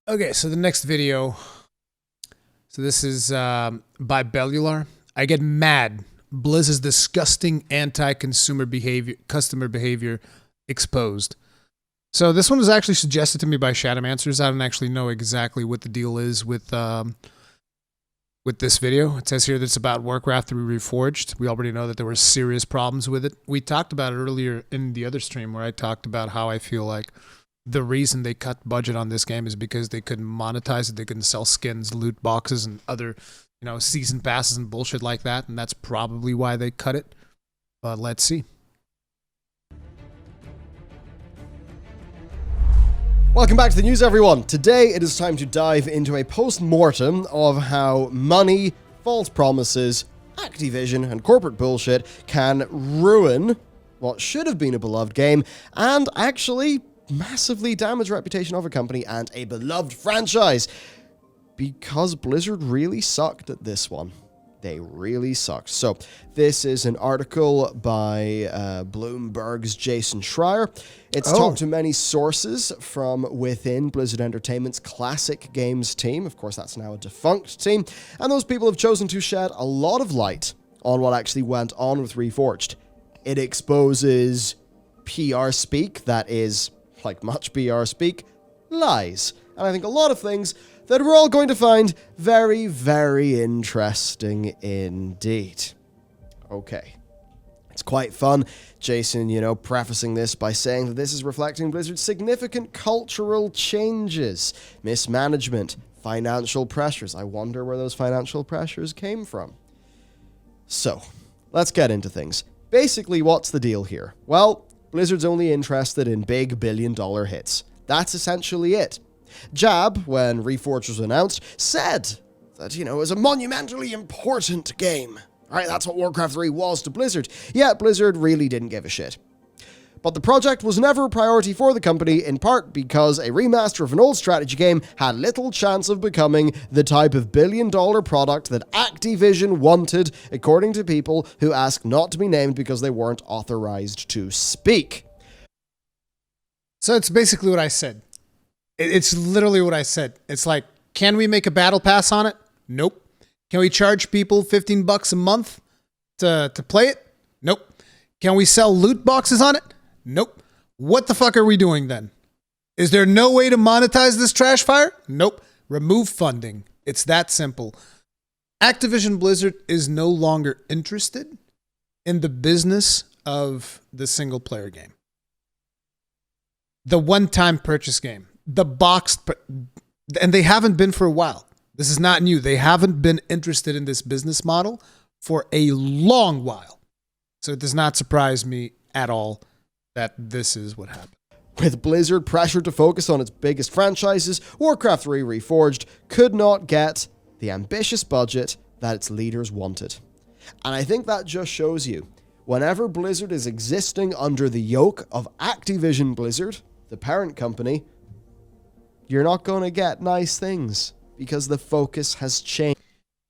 Okay, so the next video. So this is by Bellular. I get mad. Blizzard's disgusting anti-consumer behavior, customer behavior exposed. So this one was actually suggested to me by Shadowmancers. I don't actually know exactly what the deal is with this video. It says here that it's about Warcraft 3 Reforged. We already know that there were serious problems with it. We talked about it earlier in the other stream where I talked about how I feel like the reason they cut budget on this game is because they couldn't monetize it. They couldn't sell skins, loot boxes, and other, season passes and bullshit like that. And that's probably why they cut it. But let's see. Welcome back to the news, everyone. Today it is time to dive into a post-mortem of how money, false promises, Activision, and corporate bullshit can ruin what should have been a beloved game and actually massively damage the reputation of a company and a beloved franchise. Because Blizzard really sucked at this one. They really sucked. So, this is an article by Bloomberg's Jason Schreier. It's talked to many sources from within Blizzard Entertainment's classic games team. Of course, that's now a defunct team. And those people have chosen to shed a lot of light on what actually went on with Reforged. It exposes PR speak that is, like much PR speak, lies. And I think a lot of things that we're all going to find very, very interesting indeed. Okay. It's quite fun. Jason, prefacing this by saying that this is reflecting Blizzard's significant cultural changes, mismanagement, financial pressures. I wonder where those financial pressures came from. So, let's get into things. Basically, what's the deal here? Well, Blizzard's only interested in big billion-dollar hits. That's essentially it. Jab, when Reforged was announced, said that, it was a monumentally important game. Right, that's what Warcraft 3 was to Blizzard. Yet Blizzard really didn't give a shit. But the project was never a priority for the company, in part because a remaster of an old strategy game had little chance of becoming the type of billion-dollar product that Activision wanted, according to people who asked not to be named because they weren't authorized to speak. So it's basically what I said. It's literally what I said. It's like, can we make a battle pass on it? Nope. Can we charge people $15 a month to play it? Nope. Can we sell loot boxes on it? Nope. What the fuck are we doing then? Is there no way to monetize this trash fire? Nope. Remove funding. It's that simple. Activision Blizzard is no longer interested in the business of the single player game. The one-time purchase game. The boxed, and they haven't been for a while. This is not new. They haven't been interested in this business model for a long while. So it does not surprise me at all that this is what happened. With Blizzard pressured to focus on its biggest franchises, Warcraft 3 Reforged could not get the ambitious budget that its leaders wanted. And I think that just shows you, whenever Blizzard is existing under the yoke of Activision Blizzard, the parent company, you're not going to get nice things because the focus has changed.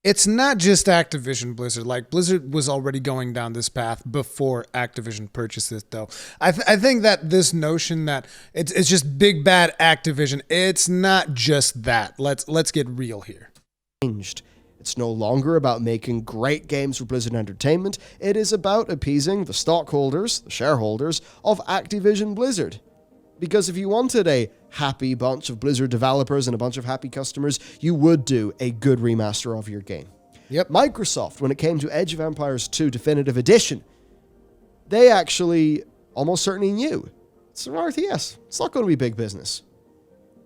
It's not just Activision Blizzard. Like, Blizzard was already going down this path before Activision purchased it, though. I think that this notion that it's just big bad Activision, it's not just that. Let's get real here. It's no longer about making great games for Blizzard Entertainment. It is about appeasing the stockholders, the shareholders of Activision Blizzard. Because if you wanted a happy bunch of Blizzard developers and a bunch of happy customers, you would do a good remaster of your game. Yep. Microsoft, when it came to Age of Empires 2 Definitive Edition, they actually almost certainly knew it's an RTS. It's not going to be big business.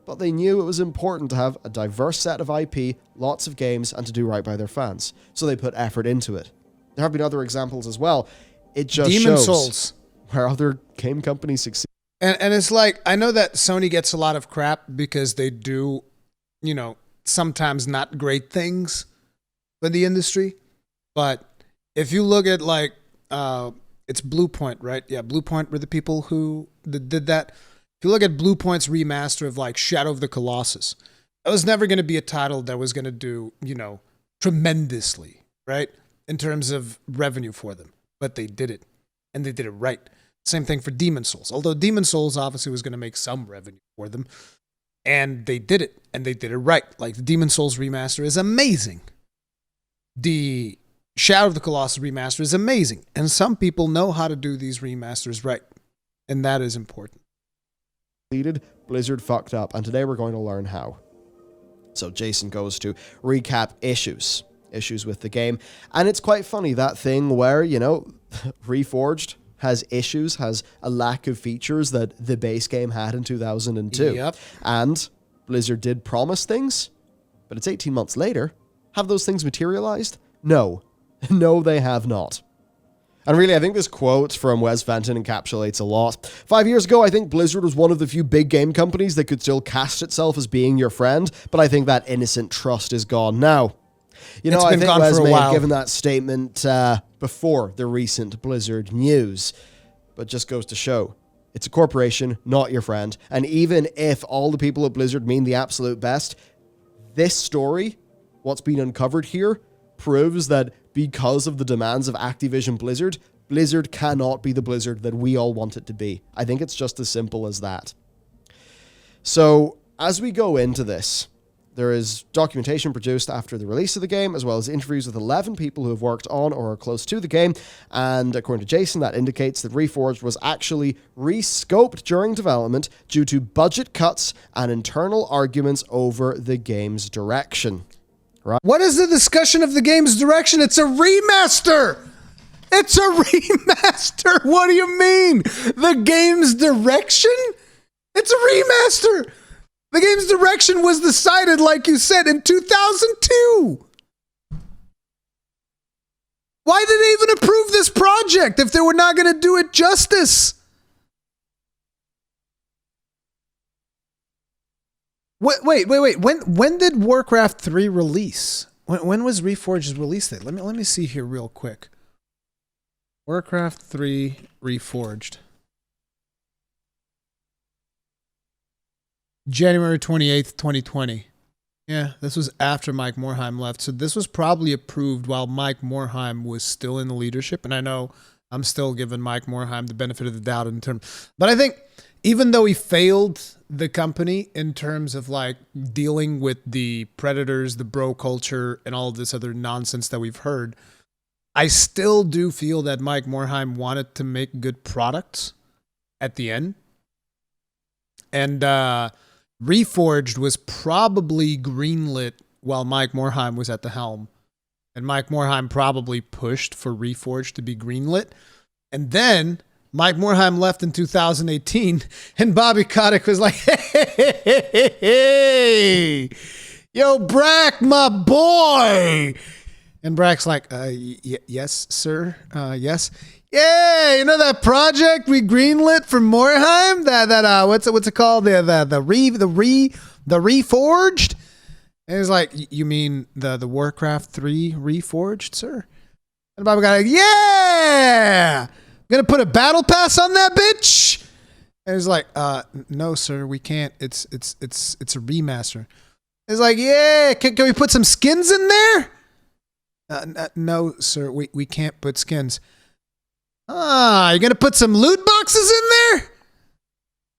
But they knew it was important to have a diverse set of IP, lots of games, and to do right by their fans. So they put effort into it. There have been other examples as well. It just Demon's shows Souls, where other game companies succeed. And it's like, I know that Sony gets a lot of crap because they do, sometimes not great things for the industry. But if you look at it's Bluepoint, right? Yeah, Bluepoint were the people who did that. If you look at Bluepoint's remaster of Shadow of the Colossus, it was never going to be a title that was going to do, tremendously, right? In terms of revenue for them. But they did it. And they did it right. Same thing for Demon's Souls. Although Demon's Souls obviously was going to make some revenue for them. And they did it, and they did it right. Like, the Demon Souls remaster is amazing. The Shadow of the Colossus remaster is amazing. And some people know how to do these remasters right. And that is important. Blizzard fucked up, and today we're going to learn how. So Jason goes to recap issues with the game. And it's quite funny, that thing where, you know, Reforged has issues, has a lack of features that the base game had in 2002. Yep. And Blizzard did promise things, but it's 18 months later. Have those things materialized? No. No, they have not. And really, I think this quote from Wes Fenton encapsulates a lot. 5 years ago, I think Blizzard was one of the few big game companies that could still cast itself as being your friend, but I think that innocent trust is gone now. You know, I think Wes may have given that statement before the recent Blizzard news, but just goes to show, it's a corporation, not your friend. And even if all the people at Blizzard mean the absolute best, this story, what's been uncovered here, proves that because of the demands of Activision Blizzard, Blizzard cannot be the Blizzard that we all want it to be. I think it's just as simple as that. So, as we go into this, there is documentation produced after the release of the game, as well as interviews with 11 people who have worked on or are close to the game, and according to Jason, that indicates that Reforged was actually re-scoped during development due to budget cuts and internal arguments over the game's direction. Right. What is the discussion of the game's direction? It's a remaster! It's a remaster! What do you mean? The game's direction? It's a remaster! The game's direction was decided, like you said, in 2002! Why did they even approve this project if they were not going to do it justice? Wait. When did Warcraft 3 release? When was Reforged's release date? Let me see here real quick. Warcraft 3 Reforged. January 28th, 2020. Yeah, this was after Mike Morhaime left. So this was probably approved while Mike Morhaime was still in the leadership. And I know I'm still giving Mike Morhaime the benefit of the doubt in terms. But I think even though he failed the company in terms of like dealing with the predators, the bro culture, and all of this other nonsense that we've heard, I still do feel that Mike Morhaime wanted to make good products at the end. And Reforged was probably greenlit while Mike Morhaime was at the helm. And Mike Morhaime probably pushed for Reforged to be greenlit. And then Mike Morhaime left in 2018, and Bobby Kotick was like, hey, yo, Brack, my boy. And Brack's like, yes, sir, yes. Yeah, you know that project we greenlit for Morhaime? That what's it called? The Reforged? And he's like, you mean the Warcraft 3 Reforged, sir? And Bobby got like, yeah! Gonna put a battle pass on that bitch? And he's like, no, sir, we can't. It's a remaster. He's like, yeah, can we put some skins in there? No, sir, we can't put skins. You're gonna put some loot boxes in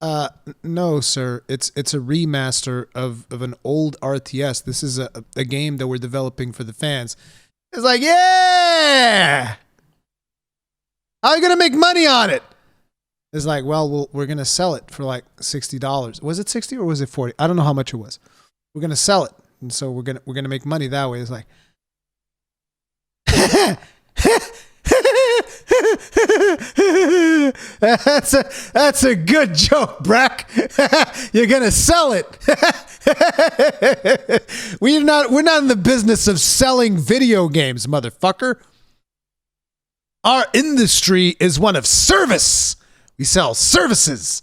there? No, sir. It's a remaster of an old RTS. This is a game that we're developing for the fans. It's like, yeah! How are you going to make money on it? It's like, well, we're going to sell it for like $60. Was it 60 or was it 40? I don't know how much it was. We're going to sell it. And so we're going to make money that way. It's like, that's a good joke, Brack. You're going to sell it. We're not in the business of selling video games, motherfucker. Our industry is one of service. We sell services.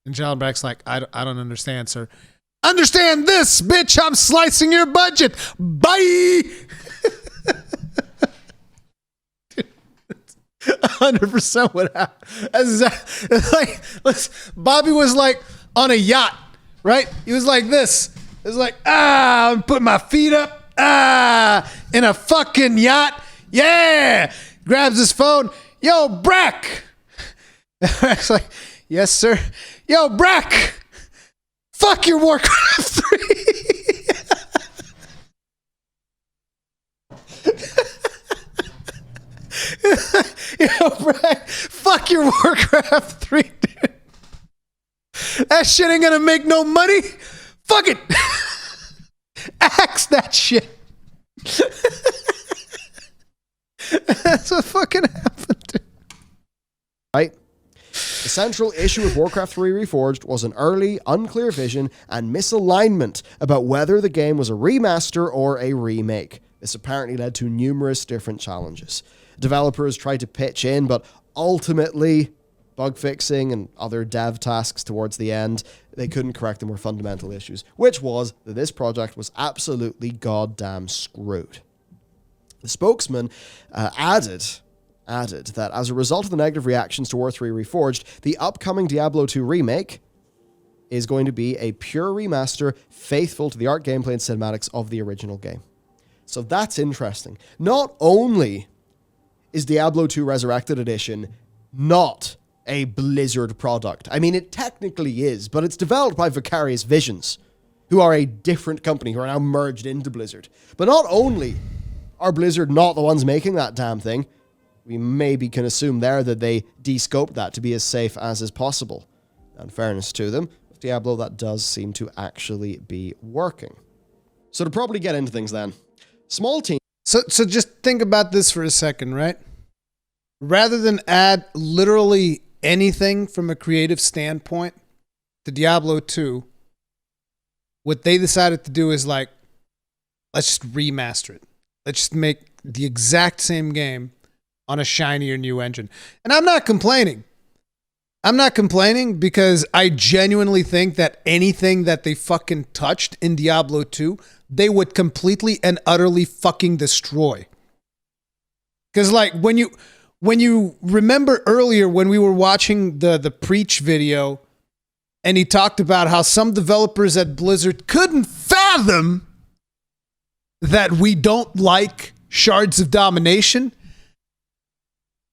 And John Brack's like, I don't understand, sir. Understand this, bitch. I'm slicing your budget. Bye. 100% what happened. Bobby was like on a yacht, right? He was like this. It was like, I'm putting my feet up, in a fucking yacht. Yeah. Grabs his phone. Yo, Brack. Brack's like, yes, sir. Yo, Brack. Fuck your Warcraft 3. Yo, Brad, fuck your Warcraft 3, dude. That shit ain't gonna make no money. Fuck it. Axe that shit. That's what fucking happened, dude. Right? The central issue with Warcraft 3 Reforged was an early, unclear vision and misalignment about whether the game was a remaster or a remake. This apparently led to numerous different challenges. Developers tried to pitch in, but ultimately, bug fixing and other dev tasks towards the end, they couldn't correct the more fundamental issues, which was that this project was absolutely goddamn screwed. The spokesman added that as a result of the negative reactions to War 3 Reforged, the upcoming Diablo 2 remake is going to be a pure remaster faithful to the art, gameplay, and cinematics of the original game. So that's interesting. Not only is Diablo 2 Resurrected Edition not a Blizzard product. I mean, it technically is, but it's developed by Vicarious Visions, who are a different company, who are now merged into Blizzard. But not only are Blizzard not the ones making that damn thing, we maybe can assume there that they de-scoped that to be as safe as is possible. In fairness to them, with Diablo, that does seem to actually be working. So to probably get into things then, small team. So just think about this for a second, right? Rather than add literally anything from a creative standpoint to Diablo 2, what they decided to do is like, let's just remaster it. Let's just make the exact same game on a shinier new engine. And I'm not complaining. I'm not complaining because I genuinely think that anything that they fucking touched in Diablo 2, they would completely and utterly fucking destroy. Because like when you remember earlier when we were watching the Preach video and he talked about how some developers at Blizzard couldn't fathom that we don't like Shards of Domination,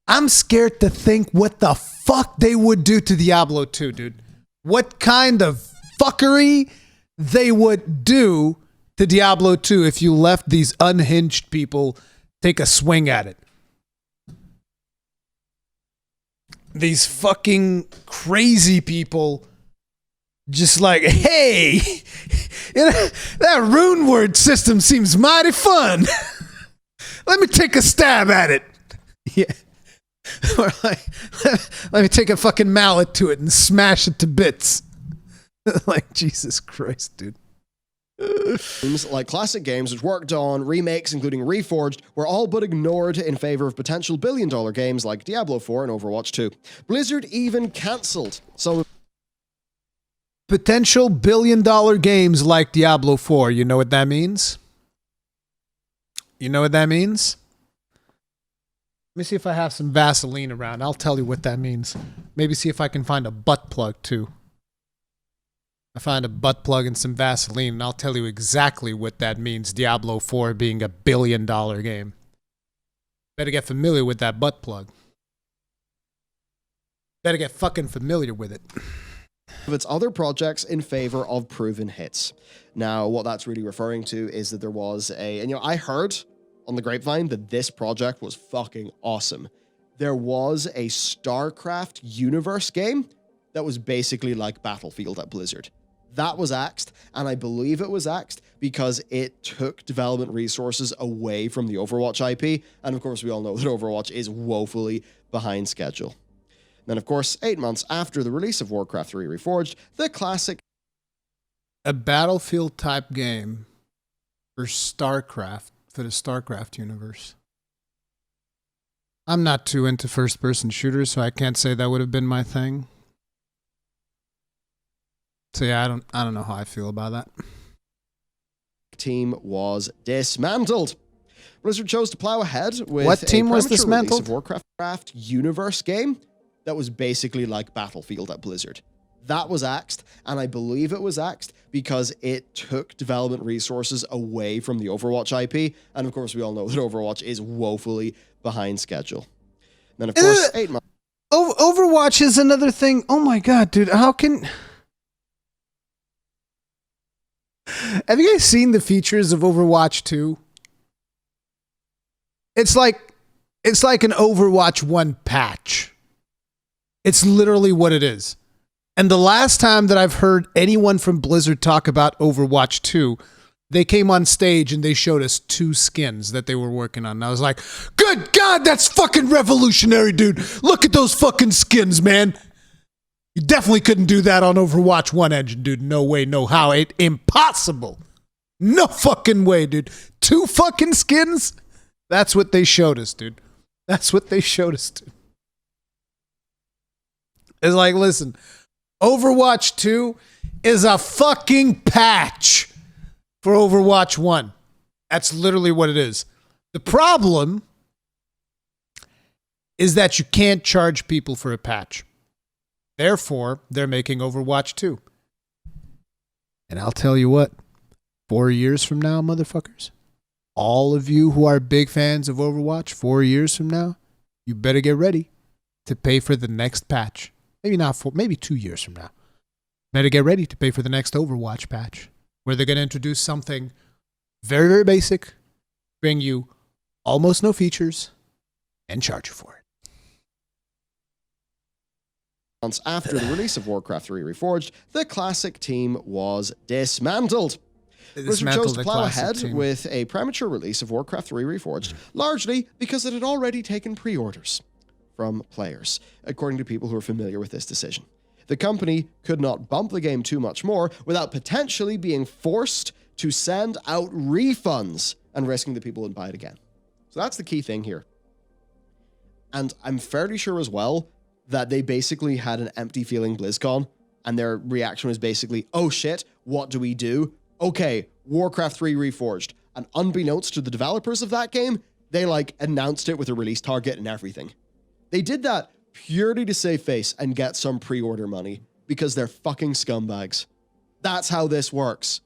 I'm scared to think what the fuck they would do to Diablo 2, dude. What kind of fuckery they would do to Diablo 2 if you left these unhinged people take a swing at it. These fucking crazy people just like, hey, you know, that rune word system seems mighty fun. Let me take a stab at it. Yeah. Or like, let me take a fucking mallet to it and smash it to bits. Like, Jesus Christ, dude. Like classic games which worked on remakes including Reforged were all but ignored in favor of potential billion-dollar games like Diablo 4 and Overwatch 2. Blizzard even cancelled some potential billion-dollar games like Diablo 4. You know what that means? You know what that means? Let me see if I have some Vaseline around. I'll tell you what that means. Maybe see if I can find a butt plug too. I find a butt plug and some Vaseline, and I'll tell you exactly what that means, Diablo 4 being a billion-dollar game. Better get familiar with that butt plug. Better get fucking familiar with it. of its other projects in favor of proven hits. Now, what that's really referring to is that there was and I heard on the grapevine that this project was fucking awesome. There was a StarCraft universe game that was basically like Battlefield at Blizzard. That was axed, and I believe it was axed because it took development resources away from the Overwatch IP, and of course we all know that Overwatch is woefully behind schedule. Then of course, 8 months after the release of Warcraft 3 Reforged, the classic... A Battlefield type game for StarCraft, for the StarCraft universe. I'm not too into first-person shooters, so I can't say that would have been my thing. So yeah, I don't know how I feel about that. Team was dismantled. Blizzard chose to plow ahead with what team was dismantled? Of Warcraft universe game that was basically like Battlefield at Blizzard. That was axed, and I believe it was axed because it took development resources away from the Overwatch IP, and of course we all know that Overwatch is woefully behind schedule. Then of course, 8 months. Overwatch is another thing. Oh my god, dude, how can... Have you guys seen the features of Overwatch 2? It's like an Overwatch 1 patch. It's literally what it is. And the last time that I've heard anyone from Blizzard talk about Overwatch 2, they came on stage and they showed us 2 skins that they were working on. And I was like, good God, that's fucking revolutionary, dude. Look at those fucking skins, man. You definitely couldn't do that on Overwatch 1 engine, dude. No way, no how. Impossible. No fucking way, dude. 2 fucking skins? That's what they showed us, dude. That's what they showed us, dude. It's like, listen, Overwatch 2 is a fucking patch for Overwatch 1. That's literally what it is. The problem is that you can't charge people for a patch. Therefore, they're making Overwatch 2. And I'll tell you what, 4 years from now, motherfuckers, all of you who are big fans of Overwatch, 4 years from now, you better get ready to pay for the next patch. Maybe not 4, maybe 2 years from now. Better get ready to pay for the next Overwatch patch, where they're going to introduce something very, very basic, bring you almost no features, and charge you for it. Months after the release of Warcraft 3 Reforged, the classic team was dismantled. Blizzard chose to plow ahead with a premature release of Warcraft 3 Reforged, largely because it had already taken pre-orders from players, according to people who are familiar with this decision. The company could not bump the game too much more without potentially being forced to send out refunds and risking that people would buy it again. So that's the key thing here. And I'm fairly sure as well that they basically had an empty feeling BlizzCon, and their reaction was basically, oh shit, what do we do? Okay, Warcraft 3 Reforged. And unbeknownst to the developers of that game, they announced it with a release target and everything. They did that purely to save face and get some pre-order money because they're fucking scumbags. That's how this works.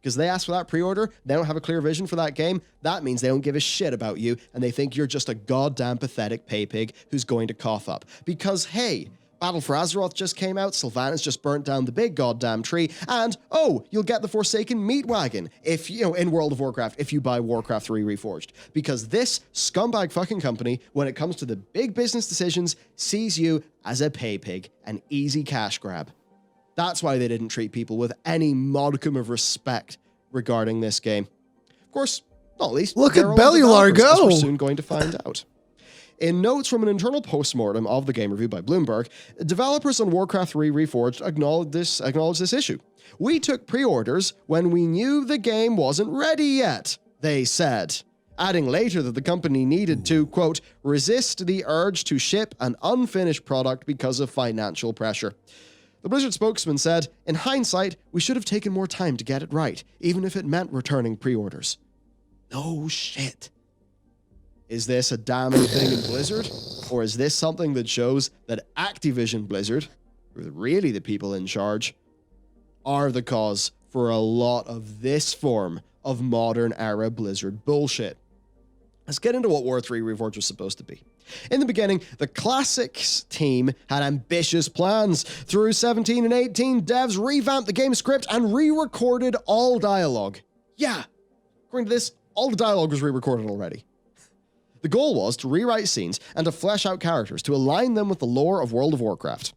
Because they ask for that pre-order, they don't have a clear vision for that game, that means they don't give a shit about you, and they think you're just a goddamn pathetic pay pig who's going to cough up. Because, hey, Battle for Azeroth just came out, Sylvanas just burnt down the big goddamn tree, and, oh, you'll get the Forsaken Meat Wagon if, in World of Warcraft, if you buy Warcraft 3 Reforged. Because this scumbag fucking company, when it comes to the big business decisions, sees you as a pay pig, an easy cash grab. That's why they didn't treat people with any modicum of respect regarding this game. Of course, not least, look at Bellular go! As we're soon going to find out. In notes from an internal postmortem of the game review by Bloomberg, developers on Warcraft 3 Reforged acknowledged this issue. We took pre-orders when we knew the game wasn't ready yet, they said. Adding later that the company needed to, quote, resist the urge to ship an unfinished product because of financial pressure. The Blizzard spokesman said, in hindsight, we should have taken more time to get it right, even if it meant returning pre-orders. No shit. Is this a damning thing in Blizzard? Or is this something that shows that Activision Blizzard, who are really the people in charge, are the cause for a lot of this form of modern era Blizzard bullshit? Let's get into what War 3 Reforged was supposed to be. In the beginning, the Classics team had ambitious plans. Through 17 and 18, devs revamped the game script and re-recorded all dialogue. Yeah, according to this, all the dialogue was re-recorded already. The goal was to rewrite scenes and to flesh out characters to align them with the lore of World of Warcraft.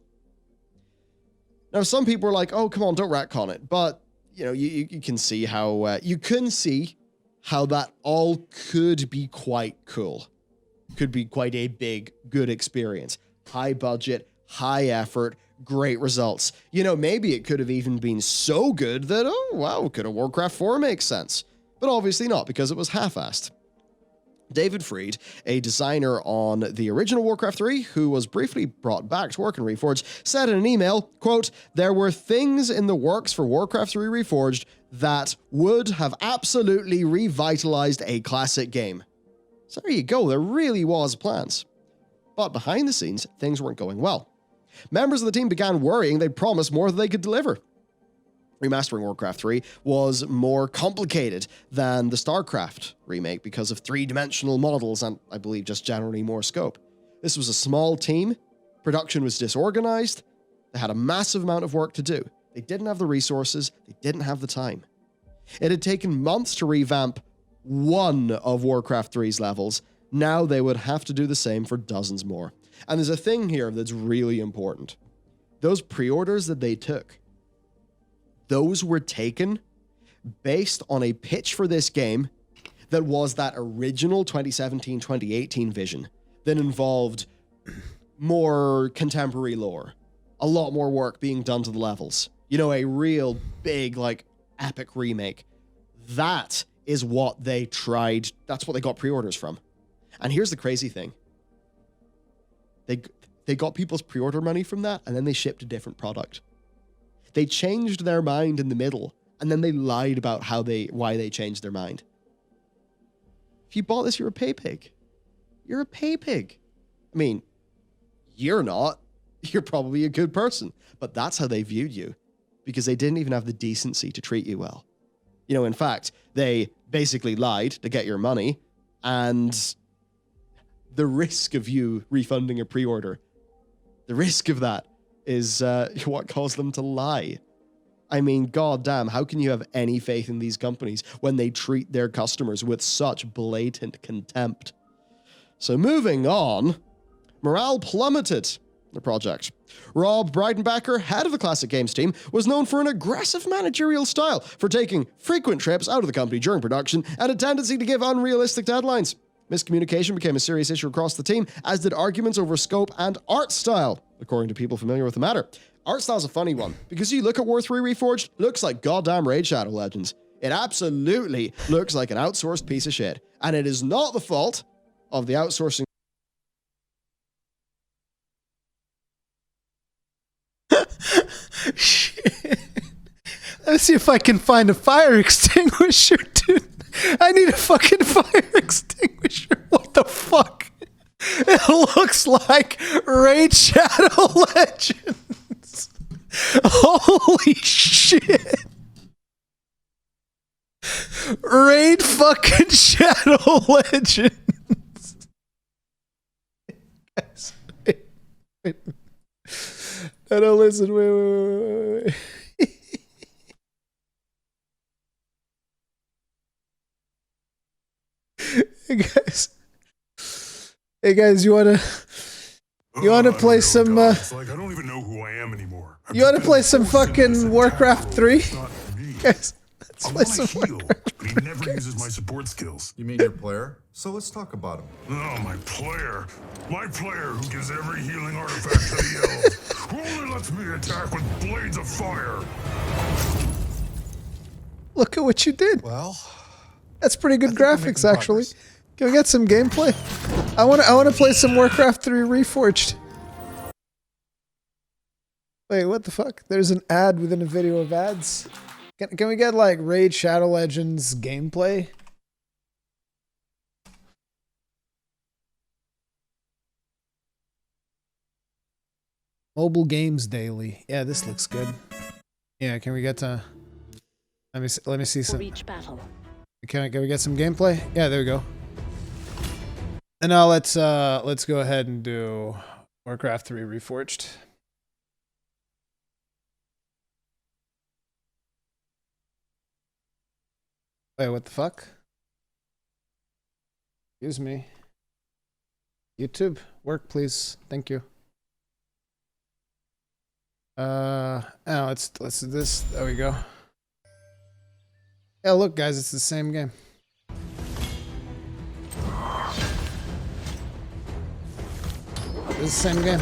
Now, some people are like, oh, come on, don't retcon it. But, you can see how that all could be quite cool. Could be quite a big, good experience. High budget, high effort, great results. Maybe it could have even been so good that, oh, wow, could a Warcraft 4 make sense? But obviously not, because it was half-assed. David Freed, a designer on the original Warcraft 3, who was briefly brought back to work in Reforged, said in an email, quote, there were things in the works for Warcraft 3 Reforged that would have absolutely revitalized a classic game. So there you go, there really was plans. But behind the scenes, things weren't going well. Members of the team began worrying they'd promised more than they could deliver. Remastering Warcraft 3 was more complicated than the StarCraft remake because of three-dimensional models and, I believe, just generally more scope. This was a small team, production was disorganized, they had a massive amount of work to do. They didn't have the resources, they didn't have the time. It had taken months to revamp one of Warcraft 3's levels. Now they would have to do the same for dozens more. And there's a thing here that's really important. Those pre-orders that they took, those were taken based on a pitch for this game that was that original 2017-2018 vision that involved more contemporary lore, a lot more work being done to the levels. You know, a real big, like, epic remake. That is what they tried. That's what they got pre-orders from. And here's the crazy thing. They got people's pre-order money from that, and then they shipped a different product. They changed their mind in the middle, and then they lied about why they changed their mind. If you bought this, you're a pay pig. You're a pay pig. I mean, you're not. You're probably a good person. But that's how they viewed you, because they didn't even have the decency to treat you well. You know, in fact, they basically lied to get your money, and the risk of you refunding a pre-order, the risk of that is what caused them to lie. I mean, goddamn, how can you have any faith in these companies when they treat their customers with such blatant contempt? So moving on, morale plummeted in the project. Rob Breidenbacher, head of the Classic Games team, was known for an aggressive managerial style, for taking frequent trips out of the company during production, and a tendency to give unrealistic deadlines. Miscommunication became a serious issue across the team, as did arguments over scope and art style, according to people familiar with the matter. Art style's a funny one, because you look at War 3 Reforged, looks like goddamn Raid Shadow Legends. It absolutely looks like an outsourced piece of shit, and it is not the fault of the outsourcing. Shit. Let's see if I can find a fire extinguisher, dude. I need a fucking fire extinguisher. What the fuck? It looks like Raid Shadow Legends. Holy shit. Raid fucking Shadow Legends. Guys, wait. No, listen, wait. Hey guys, you wanna play some? It's like I don't even know who I am anymore. You wanna play some fucking Warcraft 3? Guys, let's I play want some to heal, Warcraft. but he never uses my support skills. You mean your player? So let's talk about him. Oh, my player who gives every healing artifact to the elves, who only lets me attack with blades of fire. Look at what you did. Well, That's pretty good think we're graphics, making actually. progress. Can we get some gameplay? I wanna play some Warcraft 3 Reforged. Wait, what the fuck? There's an ad within a video of ads. Can we get like Raid Shadow Legends gameplay? Mobile Games Daily. Yeah, this looks good. Yeah, can we get to? Let me see some. For each battle. Can we get some gameplay? Yeah, there we go. And now let's go ahead and do Warcraft 3 Reforged. Wait, what the fuck? Excuse me. YouTube, work please. Thank you. Let's do this. There we go. Yeah, look guys, it's the same game. It's the same game.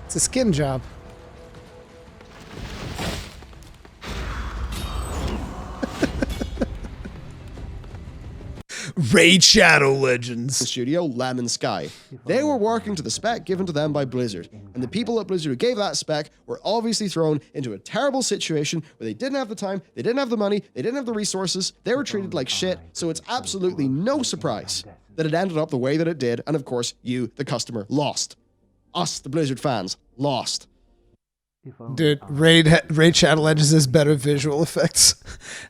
It's a skin job. Raid Shadow Legends. Studio Lemon Sky. They were working to the spec given to them by Blizzard, and the people at Blizzard who gave that spec were obviously thrown into a terrible situation where they didn't have the time, they didn't have the money, they didn't have the resources, they were treated like shit, so it's absolutely no surprise that it ended up the way that it did, and of course, you, the customer, lost. Us, the Blizzard fans, lost. Dude, Raid Shadow Legends has better visual effects.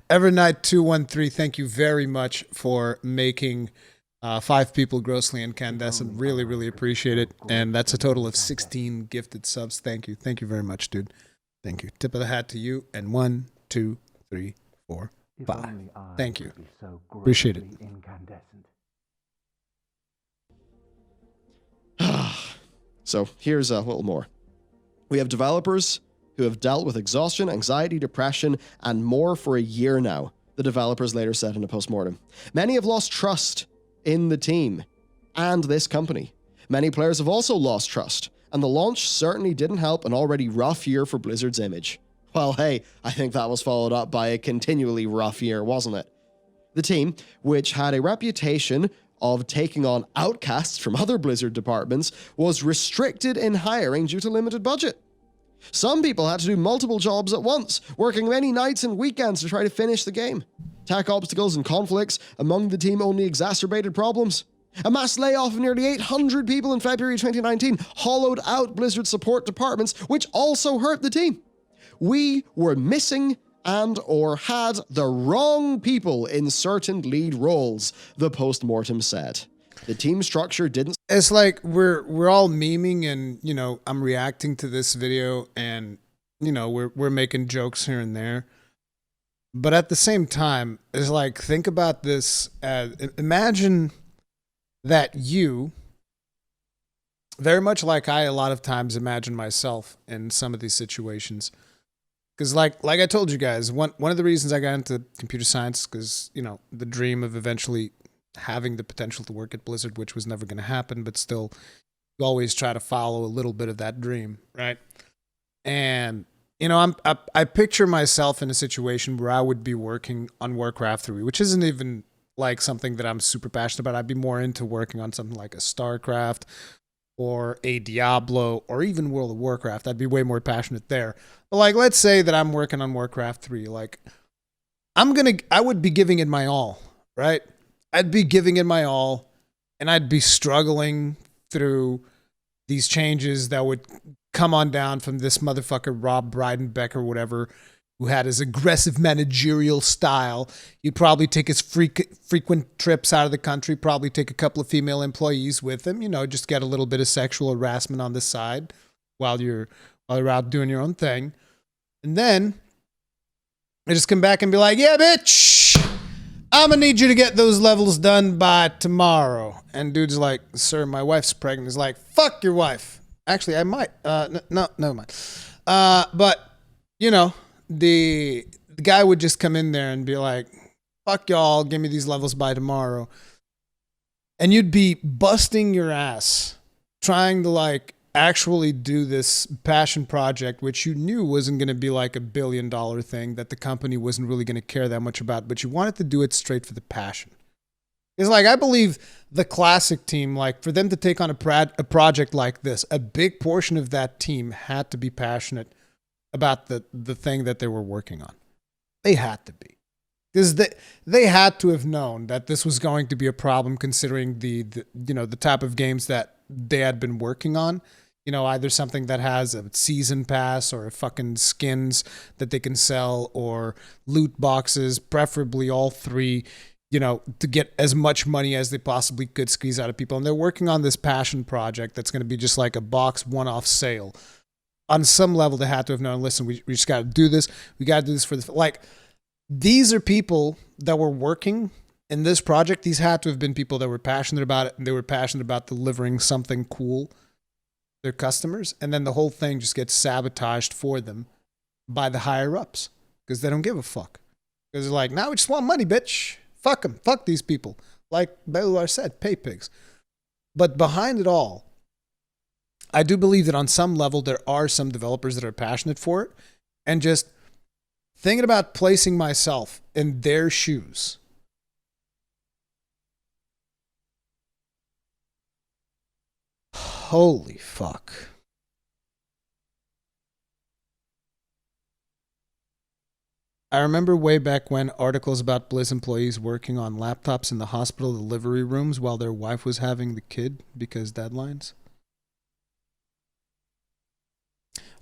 Evernight213, thank you very much for making 5 people grossly incandescent. Really, really appreciate it. And that's a total of 16 gifted subs. Thank you. Thank you very much, dude. Thank you. Tip of the hat to you. And 1, 2, 3, 4, 5. Thank you. Appreciate it. So here's a little more. We have developers who have dealt with exhaustion, anxiety, depression, and more for a year now, the developers later said in a postmortem. Many have lost trust in the team and this company. Many players have also lost trust, and the launch certainly didn't help an already rough year for Blizzard's image. Well, hey, I think that was followed up by a continually rough year, wasn't it? The team, which had a reputation of taking on outcasts from other Blizzard departments, was restricted in hiring due to limited budget. Some people had to do multiple jobs at once, working many nights and weekends to try to finish the game. Tech obstacles and conflicts among the team only exacerbated problems. A mass layoff of nearly 800 people in February 2019 hollowed out Blizzard support departments, which also hurt the team. We were missing and or had the wrong people in certain lead roles, the postmortem said. The team structure didn't... It's like we're all memeing and, you know, I'm reacting to this video and, you know, we're making jokes here and there. But at the same time, it's like, think about this as, imagine that you, very much like I a lot of times imagine myself in some of these situations. Because like I told you guys, one of the reasons I got into computer science, because, you know, the dream of eventually having the potential to work at Blizzard, which was never going to happen, but still, you always try to follow a little bit of that dream, right? And, you know, I picture myself in a situation where I would be working on Warcraft 3, which isn't even like something that I'm super passionate about. I'd be more into working on something like a StarCraft or a Diablo or even World of Warcraft. I'd be way more passionate there. But like, let's say that I'm working on Warcraft 3. Like, I would be giving it my all, right? I'd be giving it my all, and I'd be struggling through these changes that would come on down from this motherfucker Rob Breidenbeck or whatever, who had his aggressive managerial style. He'd probably take his frequent trips out of the country, probably take a couple of female employees with him, you know, just get a little bit of sexual harassment on the side while you're out doing your own thing. And then I just come back and be like, yeah, bitch, I'm gonna need you to get those levels done by tomorrow. And dude's like, sir, my wife's pregnant. He's like, fuck your wife. Actually, I might. No, never mind. But, you know, the guy would just come in there and be like, fuck y'all, give me these levels by tomorrow. And you'd be busting your ass trying to like actually do this passion project, which you knew wasn't going to be like $1 billion thing that the company wasn't really going to care that much about, but you wanted to do it straight for the passion. It's like, I believe the classic team, like for them to take on a project like this, a big portion of that team had to be passionate about the thing that they were working on. They had to be. Because they had to have known that this was going to be a problem considering the you know, the type of games that they had been working on. You know, either something that has a season pass or a fucking skins that they can sell or loot boxes, preferably all three, you know, to get as much money as they possibly could squeeze out of people. And they're working on this passion project that's going to be just like a box one-off sale. On some level, they had to have known, listen, we just got to do this. We got to do this for the... Like, these are people that were working in this project. These had to have been people that were passionate about it, and they were passionate about delivering something cool to their customers. And then the whole thing just gets sabotaged for them by the higher-ups because they don't give a fuck. Because they're like, now we just want money, bitch. Fuck them. Fuck these people. Like Bellular said, pay pigs. But behind it all, I do believe that on some level there are some developers that are passionate for it, and just thinking about placing myself in their shoes. Holy fuck. I remember way back when articles about Blizz employees working on laptops in the hospital delivery rooms while their wife was having the kid because deadlines.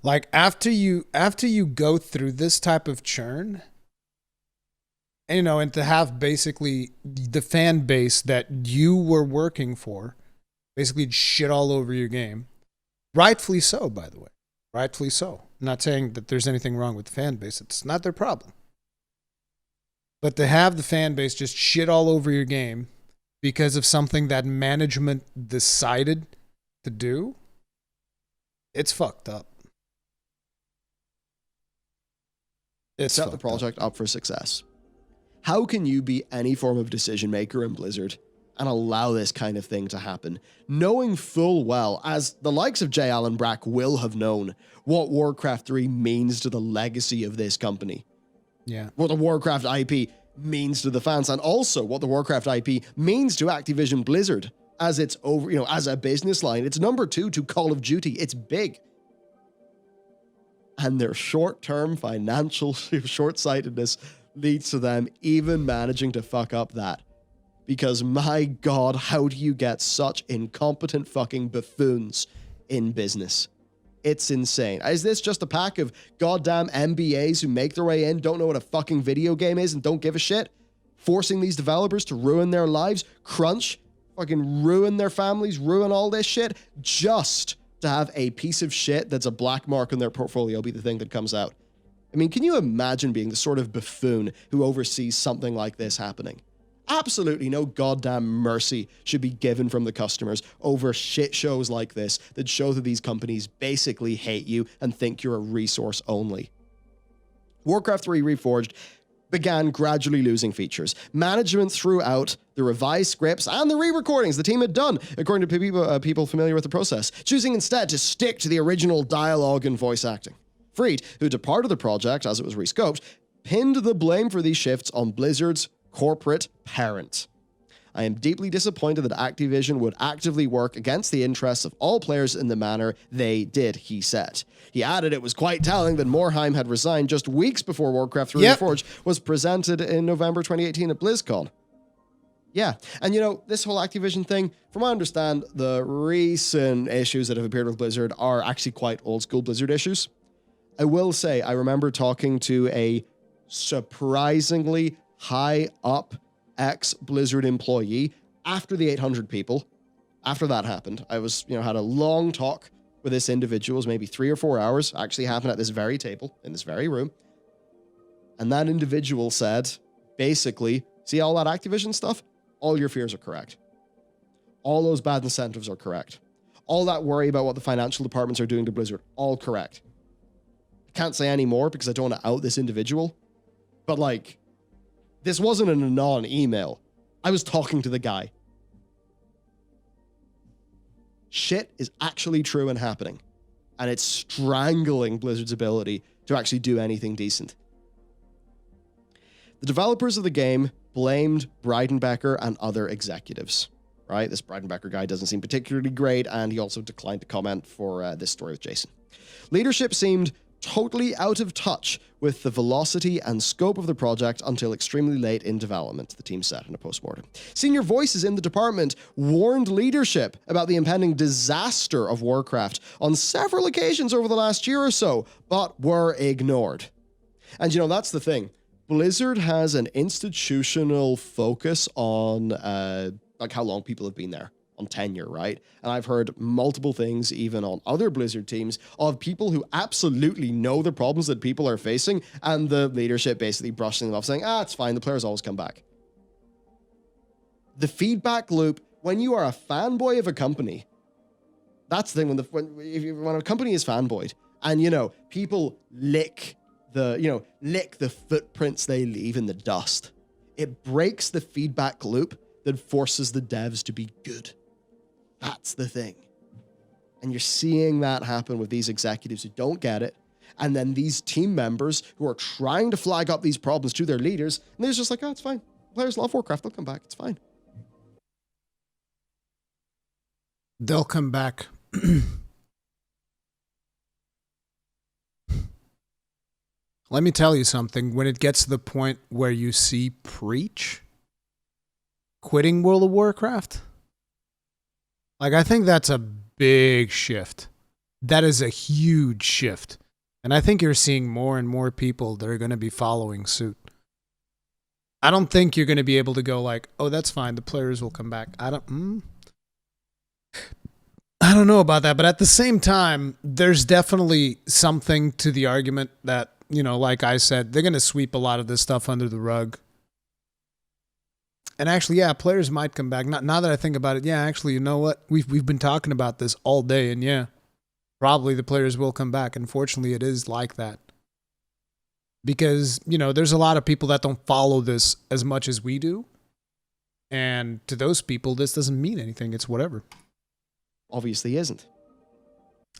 Like after you go through this type of churn, And, and to have basically the fan base that you were working for basically shit all over your game. Rightfully so, by the way. Rightfully so. I'm not saying that there's anything wrong with the fan base. It's not their problem. But to have the fan base just shit all over your game because of something that management decided to do, it's fucked up. It's Set the project up for success. How can you be any form of decision maker in Blizzard and allow this kind of thing to happen, knowing full well, as the likes of J. Allen Brack will have known, what Warcraft 3 means to the legacy of this company? Yeah. What the Warcraft IP means to the fans, and also what the Warcraft IP means to Activision Blizzard as it's over, as a business line. It's number 2 to Call of Duty. It's big. And their short-term financial short-sightedness leads to them even managing to fuck up that. Because my God, how do you get such incompetent fucking buffoons in business? It's insane. Is this just a pack of goddamn MBAs who make their way in, don't know what a fucking video game is, and don't give a shit? Forcing these developers to ruin their lives, crunch, fucking ruin their families, ruin all this shit, just to have a piece of shit that's a black mark on their portfolio be the thing that comes out. I mean, can you imagine being the sort of buffoon who oversees something like this happening? Absolutely no goddamn mercy should be given from the customers over shit shows like this that show that these companies basically hate you and think you're a resource only. Warcraft 3 Reforged began gradually losing features. Management threw out the revised scripts and the re-recordings the team had done, according to people familiar with the process, choosing instead to stick to the original dialogue and voice acting. Freed, who departed the project as it was rescoped, pinned the blame for these shifts on Blizzard's corporate parent. I am deeply disappointed that Activision would actively work against the interests of all players in the manner they did, he said. He added it was quite telling that Morhaime had resigned just weeks before Warcraft 3 Reforged was presented in November 2018 at BlizzCon. Yeah, and this whole Activision thing, from what I understand, the recent issues that have appeared with Blizzard are actually quite old school Blizzard issues. I will say, I remember talking to a surprisingly high up ex-Blizzard employee after the 800 people. After that happened, I was, had a long talk with this individual, it was maybe 3 or 4 hours, actually happened at this very table, in this very room. And that individual said, basically, see all that Activision stuff? All your fears are correct. All those bad incentives are correct. All that worry about what the financial departments are doing to Blizzard, all correct. I can't say any more because I don't want to out this individual. But this wasn't an anon email. I was talking to the guy. Shit is actually true and happening. And it's strangling Blizzard's ability to actually do anything decent. The developers of the game blamed Breidenbecker and other executives. Right? This Breidenbecker guy doesn't seem particularly great, and he also declined to comment for this story with Jason. Leadership seemed totally out of touch with the velocity and scope of the project until extremely late in development, the team said in a postmortem. Senior voices in the department warned leadership about the impending disaster of Warcraft on several occasions over the last year or so, but were ignored. And that's the thing. Blizzard has an institutional focus on how long people have been there. On tenure, right? And I've heard multiple things, even on other Blizzard teams, of people who absolutely know the problems that people are facing, and the leadership basically brushing them off, saying, it's fine, the players always come back. The feedback loop, when you are a fanboy of a company, that's the thing, when a company is fanboyed, and, people lick the footprints they leave in the dust, it breaks the feedback loop that forces the devs to be good. That's the thing. And you're seeing that happen with these executives who don't get it. And then these team members who are trying to flag up these problems to their leaders. And they're just like, it's fine. Players love Warcraft. They'll come back. It's fine. They'll come back. Let me tell you something. When it gets to the point where you see Preach quitting World of Warcraft, I think that's a big shift. That is a huge shift. And I think you're seeing more and more people that are going to be following suit. I don't think you're going to be able to go like, oh, that's fine. The players will come back. I don't know about that. But at the same time, there's definitely something to the argument that, like I said, they're going to sweep a lot of this stuff under the rug. And actually, yeah, players might come back. Now that I think about it, yeah, actually, you know what? We've been talking about this all day, and yeah, probably the players will come back. Unfortunately, it is like that. Because, there's a lot of people that don't follow this as much as we do. And to those people, this doesn't mean anything. It's whatever. Obviously isn't.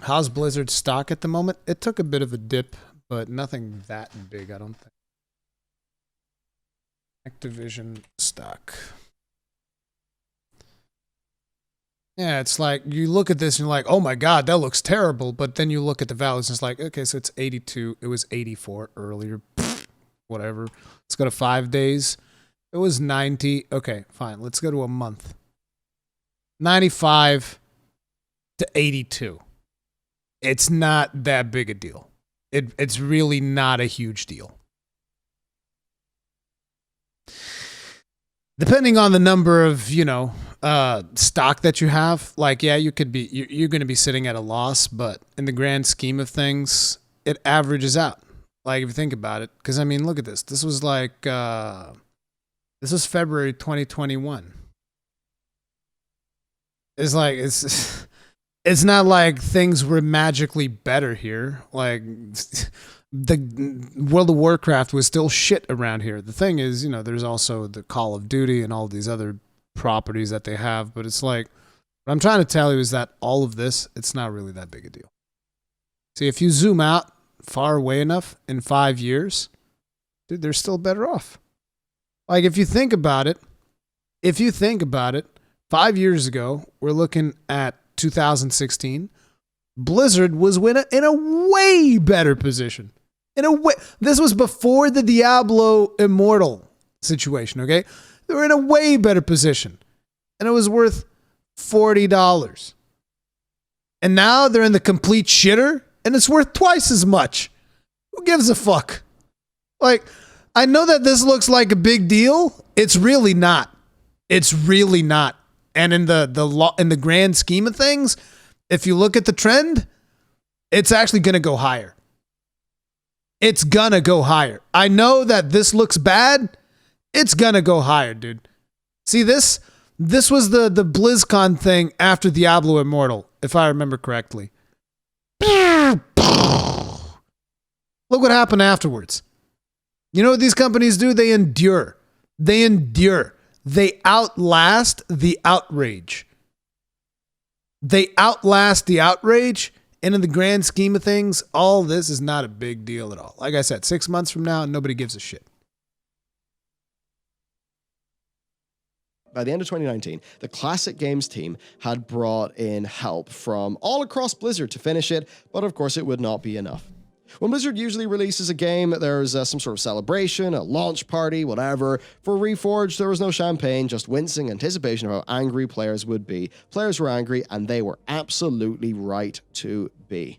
How's Blizzard's stock at the moment? It took a bit of a dip, but nothing that big, I don't think. Activision stock. Yeah, it's like you look at this and you're like, oh my God, that looks terrible. But then you look at the values and it's like, okay, so it's 82. It was 84 earlier. Whatever. Let's go to 5 days. It was 90. Okay, fine. Let's go to a month. 95 to 82. It's not that big a deal. It's really not a huge deal. Depending on the number of, stock that you have, like, yeah, you're going to be sitting at a loss, but in the grand scheme of things, it averages out. Like, if you think about it, because, I mean, look at this. This was February 2021. It's like, it's not like things were magically better here. Like, the World of Warcraft was still shit around here. The thing is, there's also the Call of Duty and all these other properties that they have. But it's like, what I'm trying to tell you is that all of this, it's not really that big a deal. See, if you zoom out far away enough in 5 years, dude, they're still better off. Like, if you think about it, 5 years ago, we're looking at 2016. Blizzard was in a way better position. This was before the Diablo Immortal situation, okay? They were in a way better position. And it was worth $40. And now they're in the complete shitter, and it's worth twice as much. Who gives a fuck? Like, I know that this looks like a big deal. It's really not. It's really not. And in the grand scheme of things, if you look at the trend, it's actually going to go higher. It's going to go higher. I know that this looks bad. It's going to go higher, dude. See, this was the BlizzCon thing after Diablo Immortal, if I remember correctly. Look what happened afterwards. You know what these companies do? They endure. They outlast the outrage. And in the grand scheme of things, all this is not a big deal at all. Like I said, 6 months from now, nobody gives a shit. By the end of 2019, the Classic Games team had brought in help from all across Blizzard to finish it, but of course it would not be enough. When Blizzard usually releases a game, there's some sort of celebration, a launch party, whatever. For Reforged, there was no champagne, just wincing anticipation of how angry players would be. Players were angry, and they were absolutely right to be.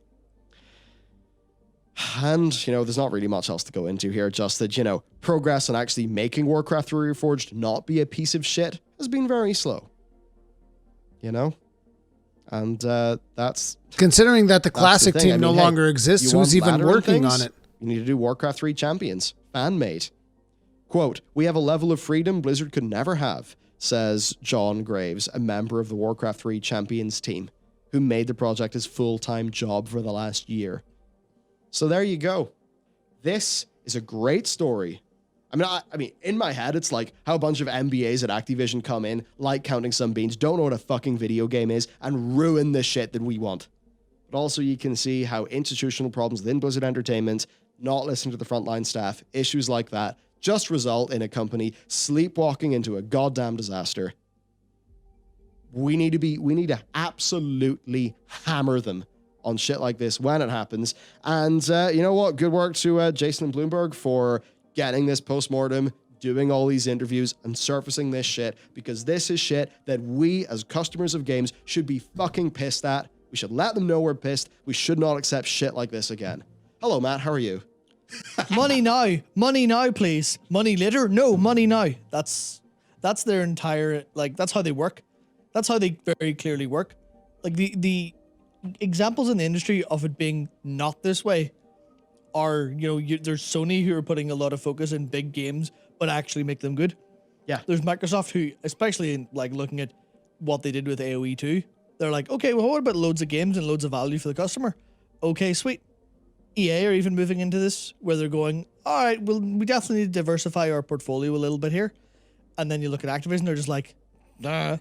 And, there's not really much else to go into here, just that, progress in actually making Warcraft 3 Reforged not be a piece of shit has been very slow. And that's... Considering that the Classic team no longer exists, who's even working on it? You need to do Warcraft 3 Champions. Fan-made. Quote, "We have a level of freedom Blizzard could never have," says John Graves, a member of the Warcraft 3 Champions team, who made the project his full-time job for the last year. So there you go. This is a great story. I mean, in my head, it's like how a bunch of MBAs at Activision come in, like Counting Some Beans, don't know what a fucking video game is, and ruin the shit that we want. But also you can see how institutional problems within Blizzard Entertainment, not listening to the frontline staff, issues like that, just result in a company sleepwalking into a goddamn disaster. We need to absolutely hammer them on shit like this when it happens. And you know what? Good work to Jason and Bloomberg for getting this postmortem, doing all these interviews, and surfacing this shit, because this is shit that we, as customers of games, should be fucking pissed at. We should let them know we're pissed. We should not accept shit like this again. Hello, Matt. How are you? Money now, please. Money later? No, money now. That's their entire, like, that's how they work. That's how they very clearly work. Like, the examples in the industry of it being not this way are, there's Sony who are putting a lot of focus in big games, but actually make them good. Yeah. There's Microsoft who, especially in, like, looking at what they did with AoE 2, they're like, okay, well, what about loads of games and loads of value for the customer? Okay, sweet. EA are even moving into this where they're going, all right, well, we definitely need to diversify our portfolio a little bit here. And then you look at Activision, they're just like, nah.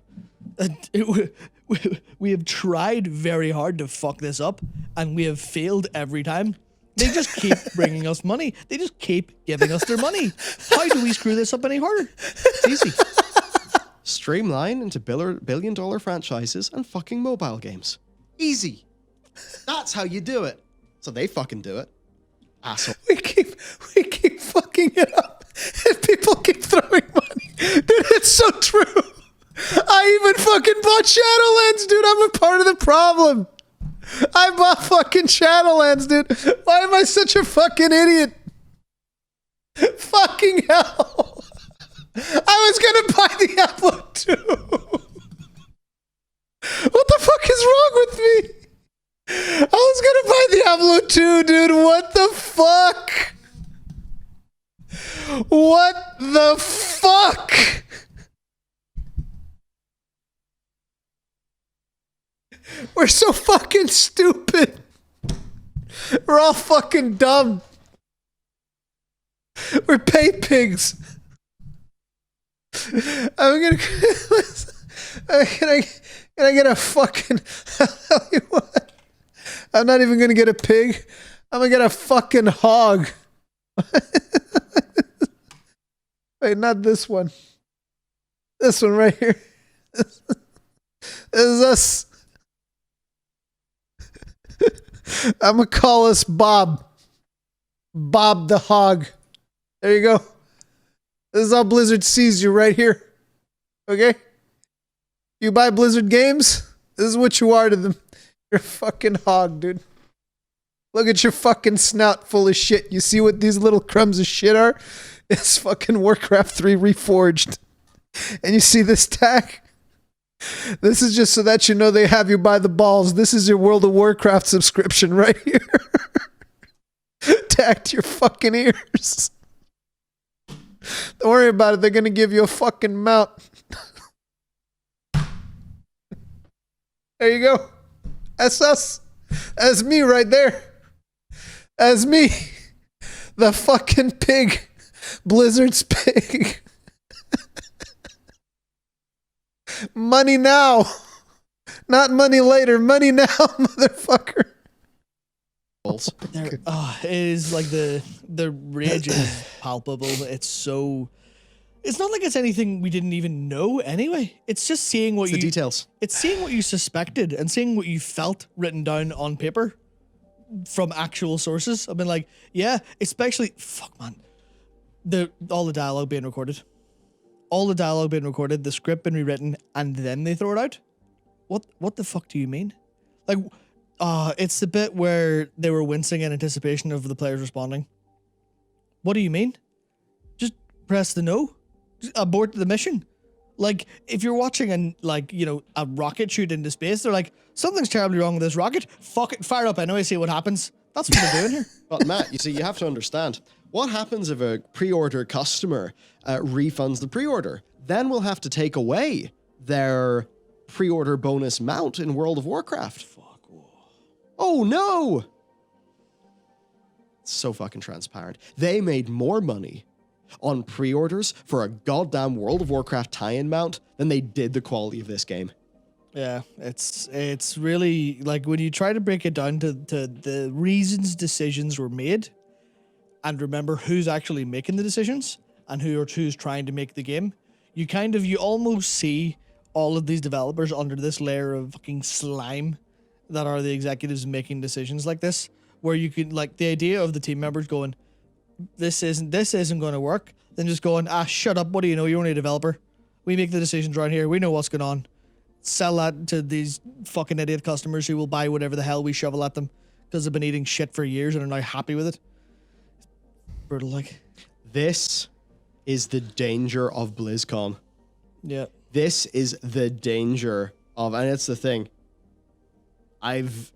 We have tried very hard to fuck this up, and we have failed every time. They just keep bringing us money. They just keep giving us their money. How do we screw this up any harder? It's easy. Streamline into billion-dollar franchises and fucking mobile games. Easy. That's how you do it. So they fucking do it. Asshole. We keep fucking it up, and people keep throwing money. Dude, it's so true. I even fucking bought Shadowlands, dude. I'm a part of the problem. I bought fucking Shadowlands, dude. Why am I such a fucking idiot? Fucking hell. I was gonna buy Diablo 2. What the fuck is wrong with me? I was gonna buy Diablo 2, dude. What the fuck? What the fuck? We're so fucking stupid. We're all fucking dumb. We're pay pigs. I'm gonna. Can I get a fucking? I'll tell you what. I'm not even gonna get a pig. I'm gonna get a fucking hog. Wait, not this one. This one right here. This is us. I'm gonna call us Bob. Bob the hog. There you go. This is how Blizzard sees you right here. Okay? You buy Blizzard games? This is what you are to them. You're a fucking hog, dude. Look at your fucking snout full of shit. You see what these little crumbs of shit are? It's fucking Warcraft 3 Reforged. And you see this tag? This is just so that you know they have you by the balls. This is your World of Warcraft subscription right here. Tagged to your fucking ears. Don't worry about it. They're going to give you a fucking mount. There you go. That's us. That's me right there. That's me. The fucking pig. Blizzard's pig. Money now. Not money later. Money now, motherfucker. It is like the rage is palpable. It's not like it's anything we didn't even know anyway. It's just seeing what the details. It's seeing what you suspected and seeing what you felt written down on paper from actual sources. I've been like, yeah, especially fuck man. All the dialogue being recorded. All the dialogue being recorded, the script being rewritten, and then they throw it out. What the fuck do you mean? Like it's the bit where they were wincing in anticipation of the players responding. What do you mean? Just press the no. Just abort the mission. Like, if you're watching a rocket shoot into space, they're like, something's terribly wrong with this rocket. Fuck it, fire up anyway, see what happens. That's what they're doing here. But Matt, you see, you have to understand. What happens if a pre-order customer refunds the pre-order? Then we'll have to take away their pre-order bonus mount in World of Warcraft. Fuck. Oh no! It's so fucking transparent. They made more money on pre-orders for a goddamn World of Warcraft tie-in mount than they did the quality of this game. Yeah, it's really, like, when you try to break it down to the reasons decisions were made, and remember who's actually making the decisions and who's trying to make the game, you almost see all of these developers under this layer of fucking slime that are the executives making decisions like this, where you could, like, the idea of the team members going, this isn't going to work, then just going, shut up, what do you know, you're only a developer. We make the decisions right here, we know what's going on. Sell that to these fucking idiot customers who will buy whatever the hell we shovel at them because they've been eating shit for years and are now happy with it. Brutal, like. This is the danger of BlizzCon. Yeah. This is the danger of, and it's the thing. It's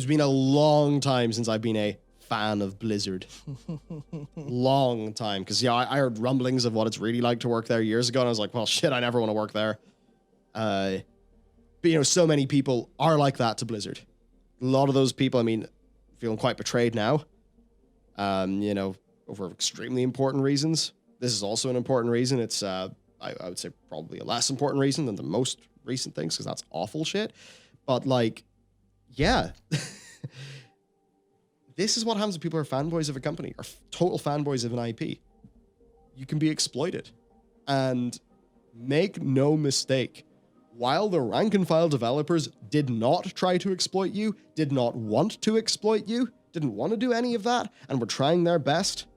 been a long time since I've been a fan of Blizzard. Long time. Because, yeah, I heard rumblings of what it's really like to work there years ago, and I was like, well, shit, I never want to work there. But, you know, so many people are like that to Blizzard. A lot of those people, I mean, feeling quite betrayed now. You know, over extremely important reasons. This is also an important reason. It's, I would say, probably a less important reason than the most recent things, because that's awful shit. But, like, yeah. This is what happens when people are fanboys of a company, or total fanboys of an IP. You can be exploited. And make no mistake, while the rank and file developers did not try to exploit you, did not want to exploit you, didn't want to do any of that, and were trying their best,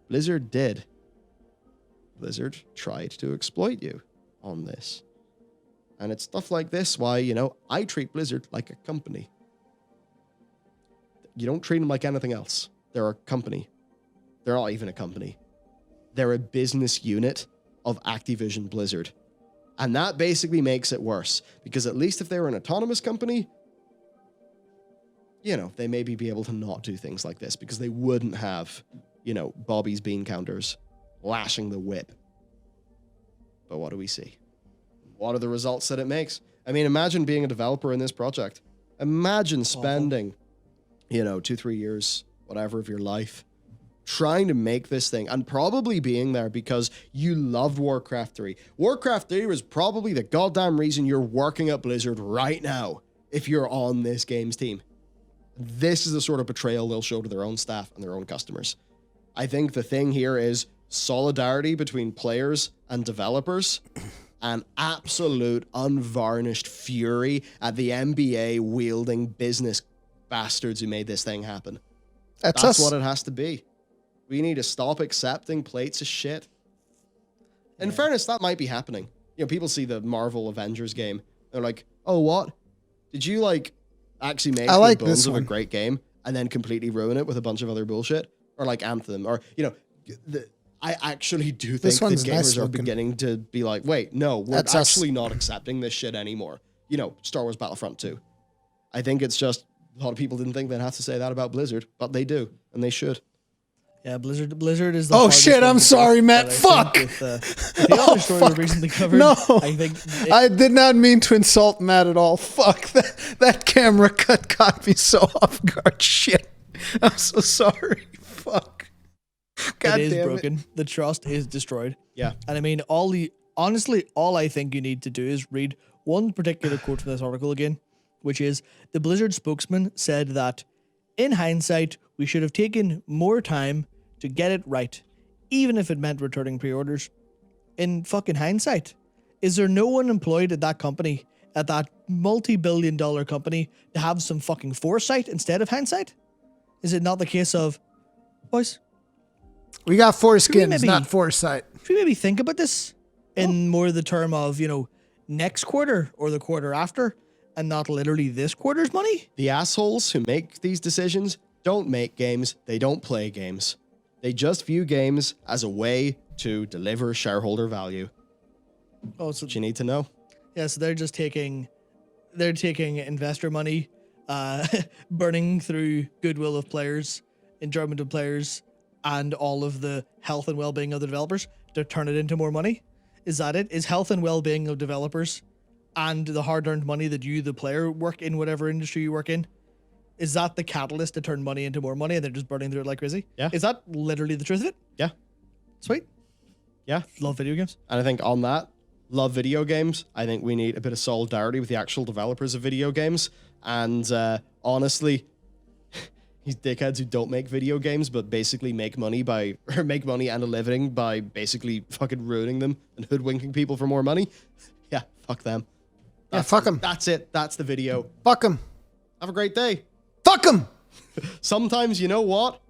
Blizzard did. Blizzard tried to exploit you on this. And it's stuff like this why, you know, I treat Blizzard like a company. You don't treat them like anything else. They're a company. They're not even a company. They're a business unit of Activision Blizzard. And that basically makes it worse. Because at least if they were an autonomous company, you know, they maybe be able to not do things like this. Because they wouldn't have, you know, Bobby's bean counters lashing the whip. But what do we see? What are the results that it makes? I mean, imagine being a developer in this project. Imagine spending, you know, 2-3 years, whatever, of your life trying to make this thing, and probably being there because you loved Warcraft 3. Warcraft 3 was probably the goddamn reason you're working at Blizzard right now if you're on this game's team. This is the sort of betrayal they'll show to their own staff and their own customers. I think the thing here is solidarity between players and developers, and absolute unvarnished fury at the NBA wielding business bastards who made this thing happen. That's us. what it has to be. We need to stop accepting plates of shit. In fairness, that might be happening. You know, people see the Marvel Avengers game. They're like, oh, what? Did you, like, actually make the bones of a great game and then completely ruin it with a bunch of other bullshit? Or like Anthem, or, you know, I actually do think that gamers are beginning to be like, wait, no, we're actually not accepting this shit anymore. You know, Star Wars Battlefront 2. I think it's just a lot of people didn't think they'd have to say that about Blizzard, but they do, and they should. Yeah, Blizzard is the oh shit, I'm sorry, Matt. Fuck! The other story we recently covered, no, I think I did not mean to insult Matt at all. Fuck, that camera cut caught me so off guard. Shit. I'm so sorry. Fuck. God it is damn broken. It. The trust is destroyed. Yeah. And I mean, honestly, all I think you need to do is read one particular quote from this article again, which is, the Blizzard spokesman said that, in hindsight, we should have taken more time to get it right, even if it meant returning pre-orders. In fucking hindsight, is there no one employed at that company, at that multi-billion-dollar company, to have some fucking foresight instead of hindsight? Is it not the case of, boys, we got foreskins, not foresight. should we maybe think about this in more the term of, you know, next quarter or the quarter after, and not literally this quarter's money? The assholes who make these decisions don't make games, they don't play games. They just view games as a way to deliver shareholder value. Oh, so What you need to know. yeah, so they're taking investor money, burning through goodwill of players, enjoyment of players, and all of the health and well-being of the developers to turn it into more money. Is that it? Is health and well-being of developers and the hard-earned money that you, the player, work in whatever industry you work in, is that the catalyst to turn money into more money, and they're just burning through it like crazy? Yeah. Is that literally the truth of it? Yeah. Sweet. Yeah. Love video games. And I think on that, love video games. I think we need a bit of solidarity with the actual developers of video games. And honestly, these dickheads who don't make video games but basically make money and a living by basically fucking ruining them and hoodwinking people for more money. Yeah, fuck them. Fuck them. That's it. That's the video. Fuck them. Have a great day. Fuck them. Sometimes, you know what?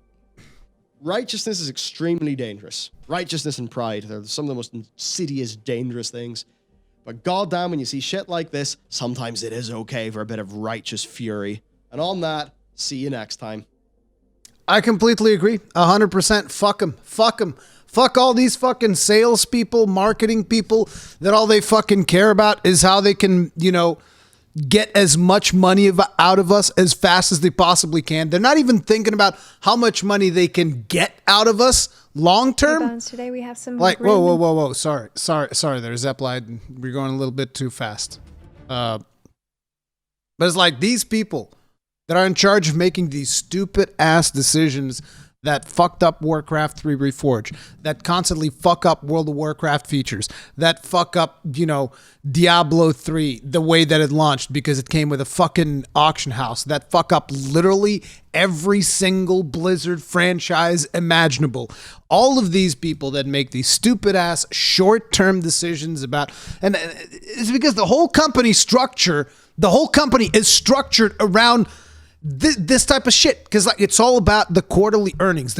Righteousness is extremely dangerous. Righteousness and pride, they're some of the most insidious, dangerous things. But goddamn, when you see shit like this, sometimes it is okay for a bit of righteous fury. And on that, see you next time. I completely agree. 100%. Fuck them. Fuck them. Fuck all these fucking salespeople, marketing people that all they fucking care about is how they can, get as much money out of us as fast as they possibly can. They're not even thinking about how much money they can get out of us long term. Hey, Bones, today we have some Like, whoa. Sorry there, Zeppelin. We're going a little bit too fast. But it's like these people that are in charge of making these stupid ass decisions that fucked up Warcraft 3 Reforged, that constantly fuck up World of Warcraft features, that fuck up, Diablo 3, the way that it launched because it came with a fucking auction house, that fuck up literally every single Blizzard franchise imaginable. All of these people that make these stupid ass short-term decisions about, and it's because the whole company is structured around this type of shit, because like it's all about the quarterly earnings.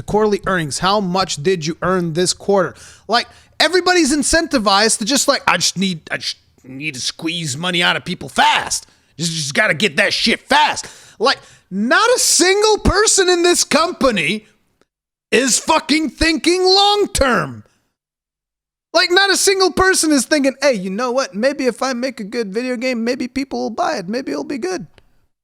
How much did you earn this quarter? Like everybody's incentivized to just like, I just need to squeeze money out of people fast. Just got to get that shit fast. Like not a single person in this company is fucking thinking long term. Like not a single person is thinking, hey, you know what? Maybe if I make a good video game, maybe people will buy it. Maybe it'll be good.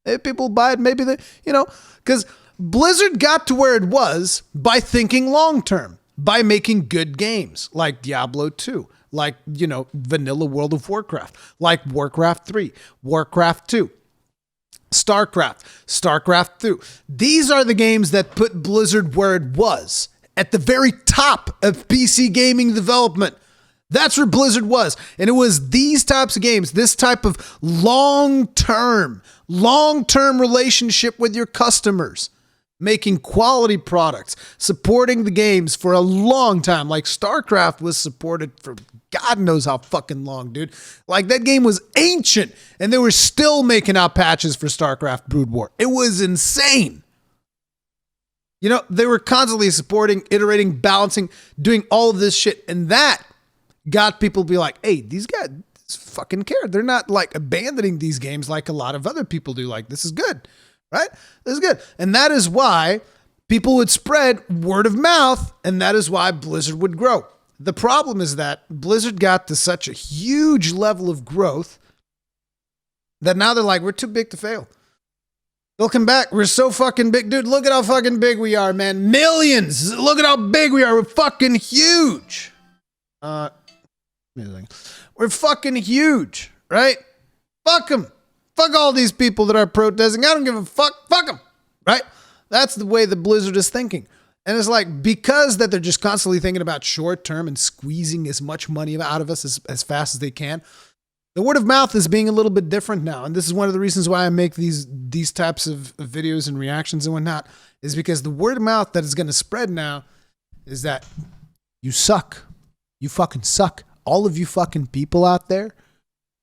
Maybe people buy it. Maybe they, because Blizzard got to where it was by thinking long term, by making good games like Diablo 2, like, vanilla World of Warcraft, like Warcraft 3, Warcraft 2, StarCraft 2. These are the games that put Blizzard where it was, at the very top of PC gaming development. That's where Blizzard was. And it was these types of games, this type of long-term relationship with your customers, making quality products, supporting the games for a long time. Like StarCraft was supported for God knows how fucking long, dude. Like that game was ancient and they were still making out patches for StarCraft Brood War. It was insane. They were constantly supporting, iterating, balancing, doing all of this shit. And that got people to be like, hey, these guys fucking care. They're not like abandoning these games like a lot of other people do. Like, this is good, right? This is good. And that is why people would spread word of mouth, and that is why Blizzard would grow. The problem is that Blizzard got to such a huge level of growth that now they're like, we're too big to fail. They'll come back. We're so fucking big. Dude, look at how fucking big we are, man. Millions. Look at how big we are. We're fucking huge. We're fucking huge, right? Fuck them. Fuck all these people that are protesting. I don't give a fuck. Fuck them, right? That's the way the Blizzard is thinking. And it's like, because that they're just constantly thinking about short term and squeezing as much money out of us as fast as they can, the word of mouth is being a little bit different now. And this is one of the reasons why I make these types of videos and reactions and whatnot, is because the word of mouth that is going to spread now is that you suck. You fucking suck. All of you fucking people out there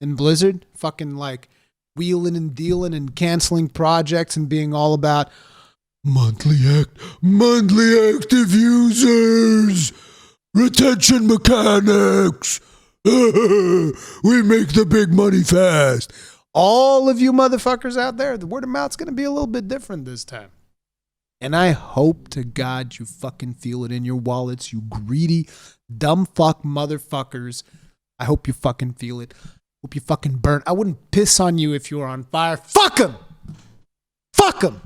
in Blizzard, fucking like wheeling and dealing and canceling projects and being all about monthly active users, retention mechanics. We make the big money fast. All of you motherfuckers out there, the word of mouth's going to be a little bit different this time. And I hope to God you fucking feel it in your wallets, you greedy, dumb fuck motherfuckers. I hope you fucking feel it. Hope you fucking burn. I wouldn't piss on you if you were on fire. Fuck 'em! Fuck 'em!